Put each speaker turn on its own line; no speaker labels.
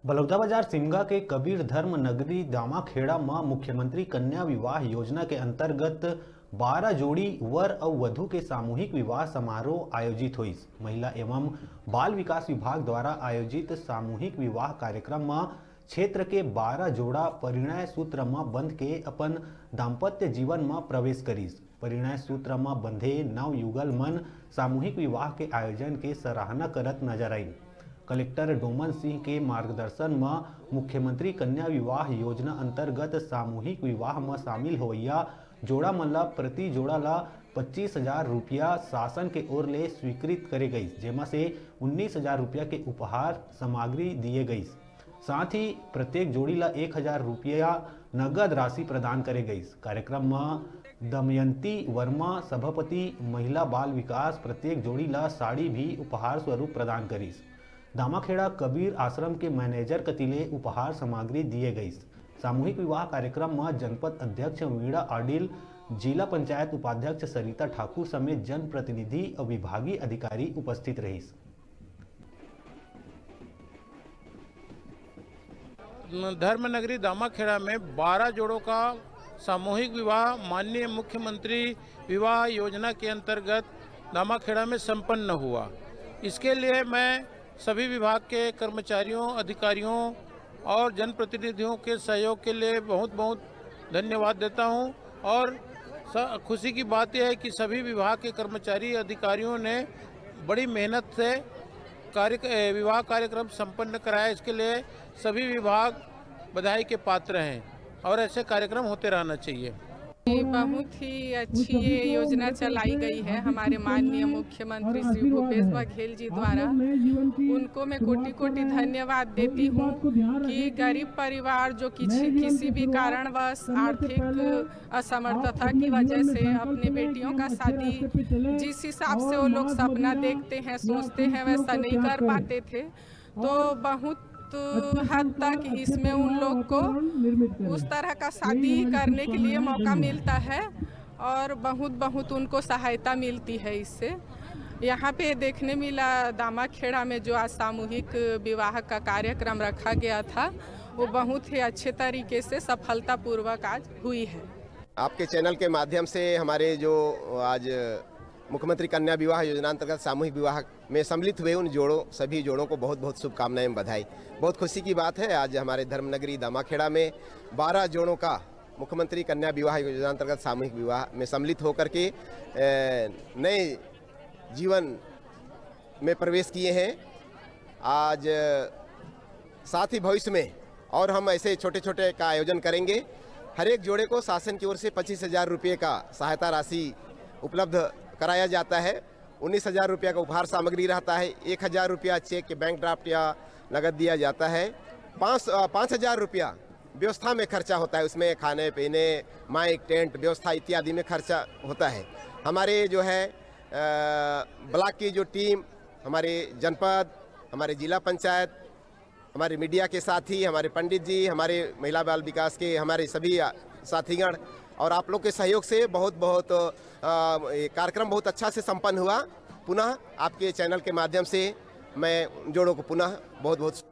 बलौदाबाजार सिमगा के कबीर धर्म नगरी दामाखेड़ा में मुख्यमंत्री कन्या विवाह योजना के अंतर्गत 12 जोड़ी वर और वधु के सामूहिक विवाह समारोह आयोजित हुई। महिला एवं बाल विकास विभाग द्वारा आयोजित सामूहिक विवाह कार्यक्रम में क्षेत्र के 12 जोड़ा परिणय सूत्र में बंध के अपन दाम्पत्य जीवन में प्रवेश करीस। परिणय सूत्र में बंधे नव युगल मन सामूहिक विवाह के आयोजन के सराहना करत नजर आई। कलेक्टर डोमन सिंह के मार्गदर्शन में मुख्यमंत्री कन्या विवाह योजना अंतर्गत सामूहिक विवाह में शामिल होइया जोड़ा मन ला प्रति जोड़ा ला 25,000 रुपया शासन के ओर ले स्वीकृत करे गई, जेमा से 19,000 रुपया के उपहार सामग्री दिए गई। साथ ही प्रत्येक जोड़ी ला 1,000 रुपया नगद राशि प्रदान करे गई। कार्यक्रम में दमयंती वर्मा सभापति महिला बाल विकास प्रत्येक जोड़ी ला साड़ी भी उपहार स्वरूप प्रदान करीस। दामाखेड़ा कबीर आश्रम के मैनेजर कतिले उपहार सामग्री दिए गई। सामूहिक विवाह कार्यक्रम में जनपद अध्यक्ष वीणा आडिल, जिला पंचायत उपाध्यक्ष सरिता ठाकुर समेत जनप्रतिनिधि और विभागीय अधिकारी उपस्थित रही।
धर्मनगरी दामाखेड़ा में 12 जोड़ों का सामूहिक विवाह माननीय मुख्यमंत्री विवाह योजना के अंतर्गत दामाखेड़ा में संपन्न हुआ। इसके लिए मैं सभी विभाग के कर्मचारियों, अधिकारियों और जनप्रतिनिधियों के सहयोग के लिए बहुत बहुत धन्यवाद देता हूं। और खुशी की बात यह है कि सभी विभाग के कर्मचारी अधिकारियों ने बड़ी मेहनत से विवाह कार्यक्रम संपन्न कराया। इसके लिए सभी विभाग बधाई के पात्र हैं और ऐसे कार्यक्रम होते रहना चाहिए।
बहुत ही अच्छी ये योजना चलाई गई है हमारे माननीय मुख्यमंत्री श्री भूपेश बघेल जी द्वारा। उनको मैं कोटि कोटि धन्यवाद देती हूँ कि गरीब परिवार जो किसी भी कारणवश आर्थिक असमर्थता की वजह से अपने बेटियों का शादी जिस हिसाब से वो लोग सपना देखते हैं, सोचते हैं, वैसा नहीं कर पाते थे, तो बहुत हद तक इसमें उन लोग को उस तरह का शादी करने के लिए मौका मिलता है और बहुत उनको सहायता मिलती है। इससे यहाँ पे देखने मिला दामाखेड़ा में जो आज सामूहिक विवाह का कार्यक्रम रखा गया था वो बहुत ही अच्छे तरीके से सफलतापूर्वक आज हुई है।
आपके चैनल के माध्यम से हमारे जो आज मुख्यमंत्री कन्या विवाह योजना अंतर्गत सामूहिक विवाह में सम्मिलित हुए उन सभी जोड़ों को बहुत बहुत शुभकामनाएं, बधाई। बहुत खुशी की बात है आज हमारे धर्मनगरी दामाखेड़ा में 12 जोड़ों का मुख्यमंत्री कन्या विवाह योजना अंतर्गत सामूहिक विवाह में सम्मिलित होकर के नए जीवन में प्रवेश किए हैं। आज साथ ही भविष्य में और हम ऐसे छोटे छोटे का आयोजन करेंगे। हर एक जोड़े को शासन की ओर से 25,000 रुपये का सहायता राशि उपलब्ध कराया जाता है। 19,000 रुपया का उपहार सामग्री रहता है। 1,000 रुपया चेक के बैंक ड्राफ्ट या नगद दिया जाता है। 5,000 रुपया व्यवस्था में खर्चा होता है, उसमें खाने पीने, माइक, टेंट व्यवस्था इत्यादि में खर्चा होता है। हमारे जो है ब्लॉक की जो टीम, हमारे जनपद, हमारे जिला पंचायत, हमारे मीडिया के साथी, हमारे पंडित जी, हमारे महिला बाल विकास के हमारे सभी साथीगण और आप लोग के सहयोग से बहुत कार्यक्रम बहुत अच्छा से संपन्न हुआ। पुनः आपके चैनल के माध्यम से मैं जोड़ों को पुनः बहुत